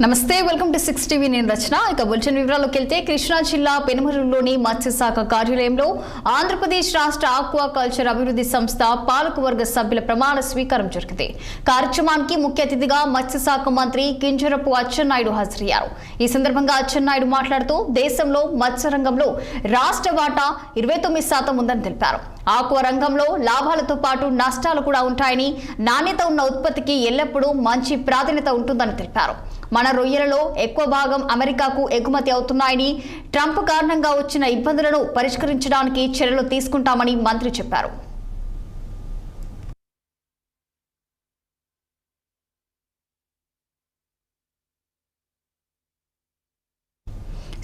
నమస్తే, welcome to 6 TV. నేను రచన. ఇక బులెటిన్ వివరాల్లోకి వెళ్తే కృష్ణా జిల్లా పెనుమరులోని మత్స్యశాఖ కార్యాలయంలో ఆంధ్రప్రదేశ్ రాష్ట్ర ఆక్వా కల్చర్ అభివృద్ధి సంస్థ పాలకవర్గ సభ్యుల ప్రమాణ స్వీకారం జరిగింది. కార్యక్రమానికి ముఖ్య అతిథిగా మత్స్యశాఖ మంత్రి కింజరపు అచ్చెన్నాయుడు హాజరయ్యారు. ఈ సందర్భంగా అచ్చెన్నాయుడు మాట్లాడుతూ దేశంలో మత్స్య రంగంలో రాష్ట్ర వాటా 29% ఉందని తెలిపారు. ఆక్వా రంగంలో లాభాలతో పాటు నష్టాలు కూడా ఉంటాయని, నాణ్యత ఉన్న ఉత్పత్తికి ఎల్లప్పుడూ మంచి ప్రాధాన్యత ఉంటుందని తెలిపారు. మన రొయ్యలలో ఎక్కువ భాగం అమెరికాకు ఎగుమతి అవుతున్నాయని, ట్రంప్ కారణంగా వచ్చిన ఇబ్బందులను పరిష్కరించడానికి చర్యలు తీసుకుంటామని మంత్రి చెప్పారు.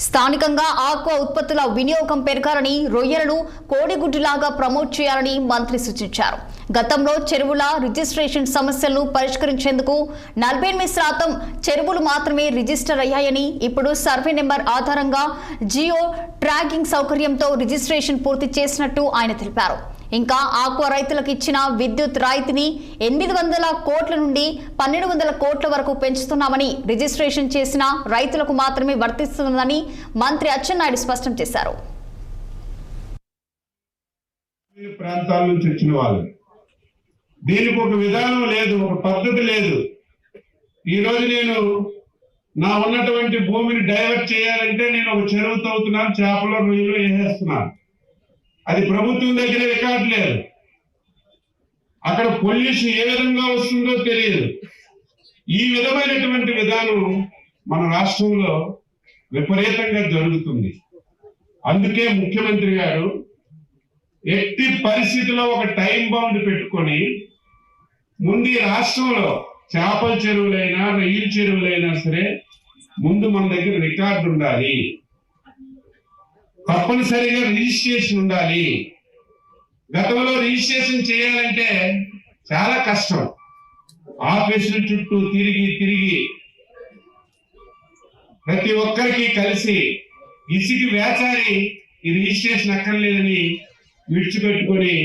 స్థానికంగా ఆక్వా ఉత్పత్తుల వినియోగం పెరగాలని, రొయ్యలను కోడిగుడ్డులాగా ప్రమోట్ చేయాలని మంత్రి సూచించారు. గతంలో చెరువుల రిజిస్ట్రేషన్ సమస్యలను పరిష్కరించేందుకు 48% చెరువులు మాత్రమే రిజిస్టర్ అయ్యాయని, ఇప్పుడు సర్వే నెంబర్ ఆధారంగా జియో ట్రాకింగ్ సౌకర్యంతో రిజిస్ట్రేషన్ పూర్తి చేసినట్టు ఆయన తెలిపారు. ఇంకా ఆక్వా రైతులకు ఇచ్చిన విద్యుత్ రాయితీని 800 కోట్ల నుండి 1200 కోట్ల వరకు పెంచుతున్నామని, రిజిస్ట్రేషన్ చేసిన రైతులకు మాత్రమే వర్తిస్తుందని మంత్రి అచ్చెన్నాయుడు స్పష్టం చేశారు. ప్రాంతాల నుంచి వచ్చిన వాళ్ళు, దీనికి ఒక విధానం లేదు, ఒక పద్ధతి లేదు. ఈ రోజు నేను నా ఉన్నటువంటి భూమిని డైవర్ట్ చేయాలంటే నేను ఒక చెరువు తవ్వుతున్నాను, చేపలు రొయ్యలు వేసేస్తున్నాను. అది ప్రభుత్వం దగ్గర రికార్డు లేదు. అక్కడ పొల్యూషన్ ఏ విధంగా వస్తుందో తెలియదు. ఈ విధమైనటువంటి విధానం మన రాష్ట్రంలో విపరీతంగా జరుగుతుంది. అందుకే ముఖ్యమంత్రి గారు ఎట్టి పరిస్థితిలో ఒక టైం బౌండ్ పెట్టుకొని ముందు ఈ రాష్ట్రంలో చేపల చెరువులైనా రొయ్యల చెరువులైనా సరే ముందు మన దగ్గర రికార్డు ఉండాలి, తప్పనిసరిగా రిజిస్ట్రేషన్ ఉండాలి. గతంలో రిజిస్ట్రేషన్ చేయాలంటే చాలా కష్టం. ఆఫీసుల చుట్టూ తిరిగి ప్రతి ఒక్కరికి కలిసి ఇసికి వేచారి ఈ రిజిస్ట్రేషన్ అక్కర్లేదని విడిచిపెట్టుకొని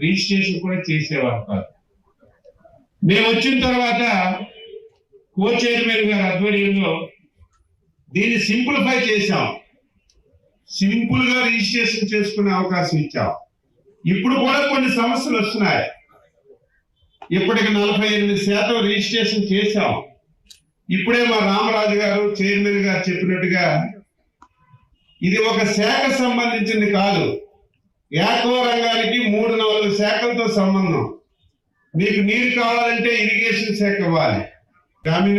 రిజిస్ట్రేషన్ కూడా చేసేవారు కాదు. మేము వచ్చిన తర్వాత కో చైర్మన్ గారి ఆధ్వర్యంలో దీన్ని సింప్లిఫై చేశాం. సింపుల్ గా రిజిస్ట్రేషన్ చేసుకునే అవకాశం ఇచ్చాం. ఇప్పుడు కూడా కొన్ని సమస్యలు వస్తున్నాయి. ఇప్పటికి 48% రిజిస్ట్రేషన్ చేశాం. ఇప్పుడే మా రామరాజు గారు చైర్మన్ గారు చెప్పినట్టుగా ఇది ఒక శాఖ సంబంధించింది కాదు, ఆక్వా రంగానికి 3-4 శాఖలతో సంబంధం. మీకు నీరు కావాలంటే ఇరిగేషన్ శాఖ ఇవ్వాలి, గ్రామీణ